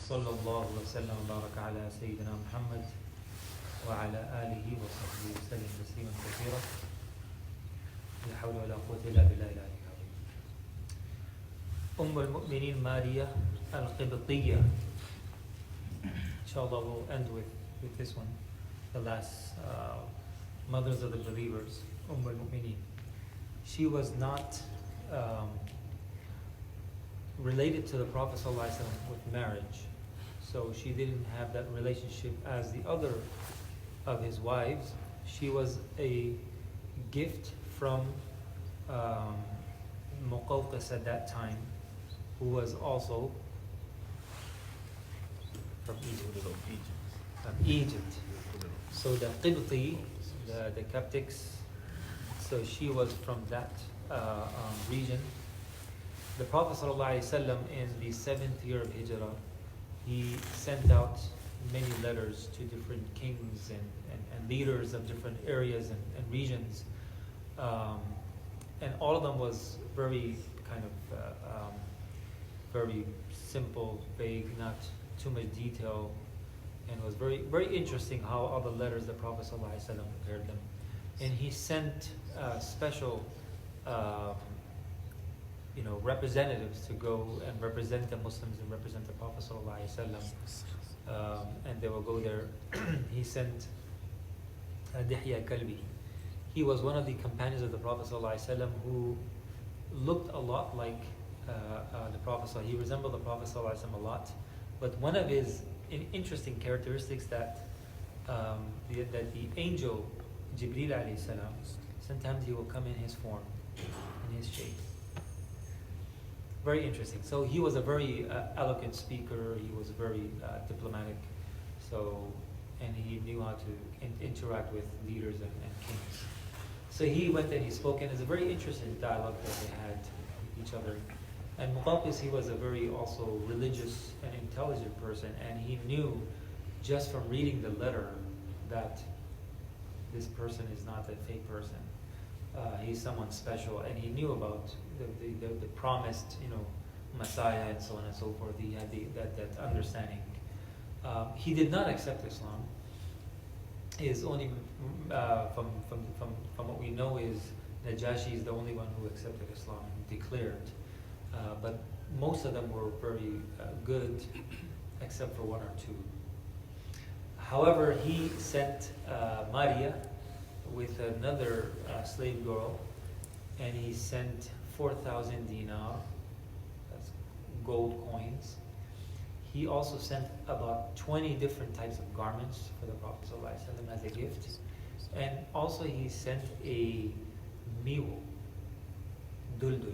صلى الله وسلم وبارك على سيدنا محمد وعلى آله وصحبه وسلم تسليما كثيرا. لا حول ولا قوة إلا بالله العلي العظيم. المؤمنين ماريا القبطية. Inshallah, we'll end with this one, the last mothers of the believers, al-Mu'mineen. She was not related to the Prophet ﷺ with marriage. So she didn't have that relationship as the other of his wives. She was a gift from Muqawqis at that time, who was also from Egypt. So the Qibti, the Coptics, so she was from that region. The Prophet ﷺ in the 7th year of Hijrah, he sent out many letters to different kings and leaders of different areas and regions. And all of them was very kind of very simple, vague, not too much detail, and it was very, very interesting how all the letters the Prophet ﷺ prepared them. And he sent special representatives to go and represent the Muslims and represent the Prophet ﷺ, and they will go there. He sent Dihya Kalbi. He was one of the companions of the Prophet ﷺ who looked a lot like the Prophet. He resembled the Prophet ﷺ a lot, but one of his interesting characteristics that the angel Jibreel alayhi salam, sometimes he will come in his form, in his shape. Very interesting. So he was a very eloquent speaker. He was very diplomatic. And he knew how to interact with leaders and kings. So he went and he spoke, and it's a very interesting dialogue that they had with each other. And Muqawqis, he was a very also religious and intelligent person, and he knew just from reading the letter that this person is not a fake person. He's someone special, and he knew about the promised, Messiah and so on and so forth. He had that understanding. He did not accept Islam. Is only from what we know is Najashi is the only one who accepted Islam and declared. But most of them were very good, except for one or two. However, he sent Maria with another slave girl, and he sent 4,000 dinar, that's gold coins. He also sent about 20 different types of garments for the Prophet ﷺ as a gift. And also he sent a mule, duldul,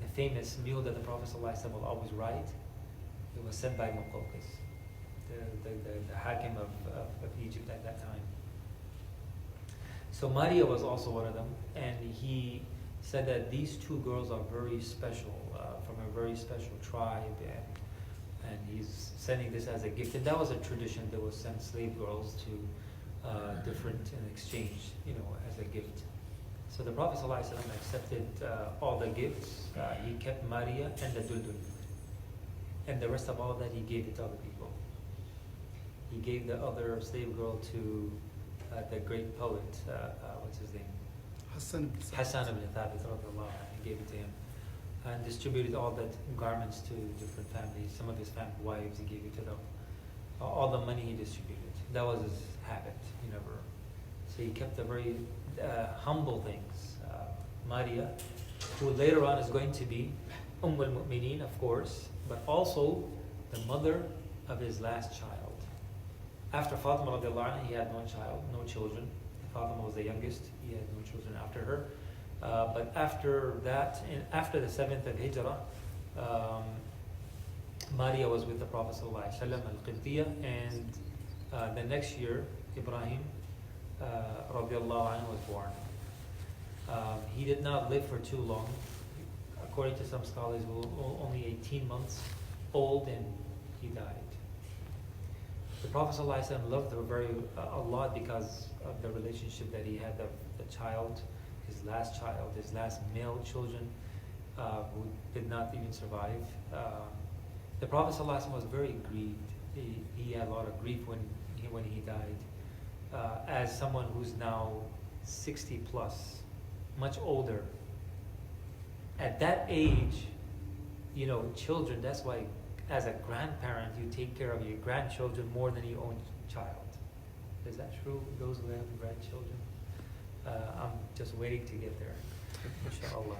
the famous mule that the Prophet ﷺ will always ride. It was sent by Muqawqis, the Hakim of Egypt at that time. So Maria was also one of them, and he said that these two girls are very special, from a very special tribe, and he's sending this as a gift. And that was a tradition. They would send slave girls to different in exchange, as a gift. So the Prophet ﷺ accepted all the gifts. He kept Maria and the duldul, and the rest of all of that he gave it to other people. He gave the other slave girl to the great poet, what's his name? Hassan ibn Thabit, he gave it to him, and distributed all the garments to different families. Some of his family wives, he gave it to them. All the money he distributed. That was his habit. So he kept the very humble things. Maria, who later on is going to be al-Mu'mineen, of course, but also the mother of his last child. After Fatima radiallahu anha, he had no children. Fatima was the youngest. He had no children after her. But after that, after the 7th of Hijrah, Maria was with the Prophet ﷺ, al-Qibtiyya, and the next year, Ibrahim radiallahu anhu was born. He did not live for too long. According to some scholars, he was only 18 months old, and he died. The Prophet ﷺ loved her a lot because of the relationship that he had, the child, his last male children, who did not even survive. The Prophet ﷺ was very grieved. He had a lot of grief when he died. As someone who's now 60 plus, much older. At that age, children, that's why as a grandparent you take care of your grandchildren more than your own child. Is that true? Those who have grandchildren? I'm just waiting to get there, inshallah.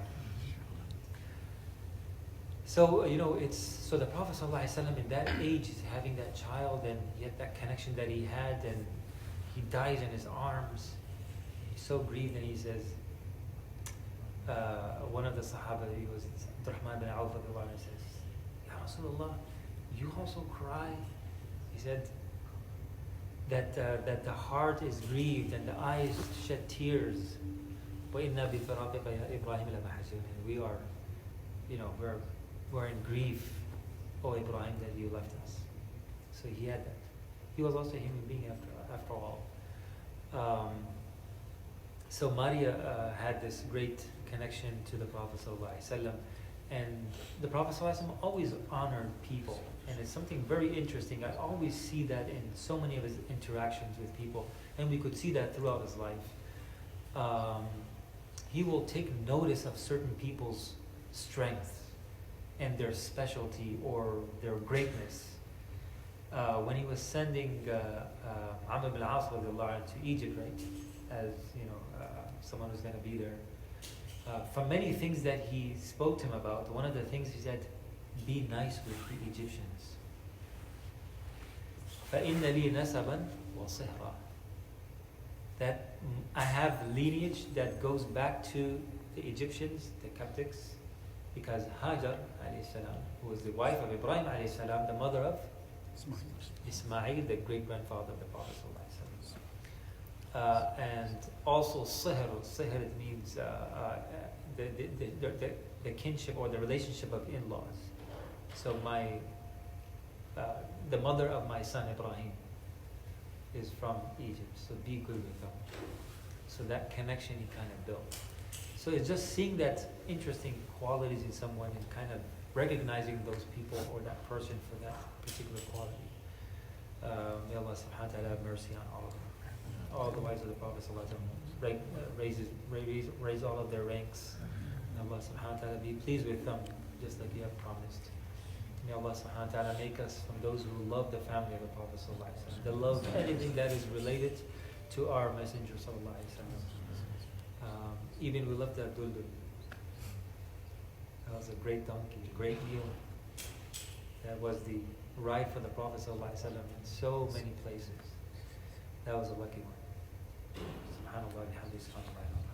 So, so the Prophet ﷺ in that age is having that child, and yet that connection that he had, and he dies in his arms. He's so grieved, and he says, one of the Sahaba, he was Abdurrahman bin Auf, says, Ya Rasulullah, you also cry? He said that the heart is grieved and the eyes shed tears. وَإِنَّا بِفِرَاقِكَ يَا إِبْرَاهِيمَ لَمَحْزُونٌ. We are, we're in grief, O Ibrahim, that you left us. So he had that. He was also a human being after all. So Maria had this great connection to the Prophet ﷺ, and the Prophet ﷺ always honored people, and it's something very interesting. I always see that in so many of his interactions with people, and we could see that throughout his life. He will take notice of certain people's strength and their specialty or their greatness. When he was sending Amr ibn al-As to Egypt, right, as someone who's going to be there, from many things that he spoke to him about, one of the things he said, be nice with the Egyptians. فَإِنَّ لِي نَسَبًا وَصِهْرًا. That I have lineage that goes back to the Egyptians, the Coptics, because Hajar alayhi salam, who was the wife of Ibrahim alayhi salam, the mother of Ismail, the great-grandfather of the Prophet ﷺ. And also sihr, it means the kinship or the relationship of in-laws. So the mother of my son Ibrahim is from Egypt, so be good with them. So that connection he kind of built. So it's just seeing that interesting qualities in someone and kind of recognizing those people or that person for that particular quality. May Allah subhanahu wa ta'ala have mercy on all of them. All the wives of the Prophet raise all of their ranks. May Allah subhanahu wa ta'ala be pleased with them, just like you have promised. May Allah subhanahu wa ta'ala make us from those who love the family of the Prophet sallallahu alaihi wasallam. They love anything that is related to our Messenger sallallahu alaihi wasallam. Even we love the Duldul. That was a great donkey, a great mule. That was the ride for the Prophet sallallahu alaihi wasallam in so many places. That was a lucky one. Subhanallah, bihamdihi, subhanallah.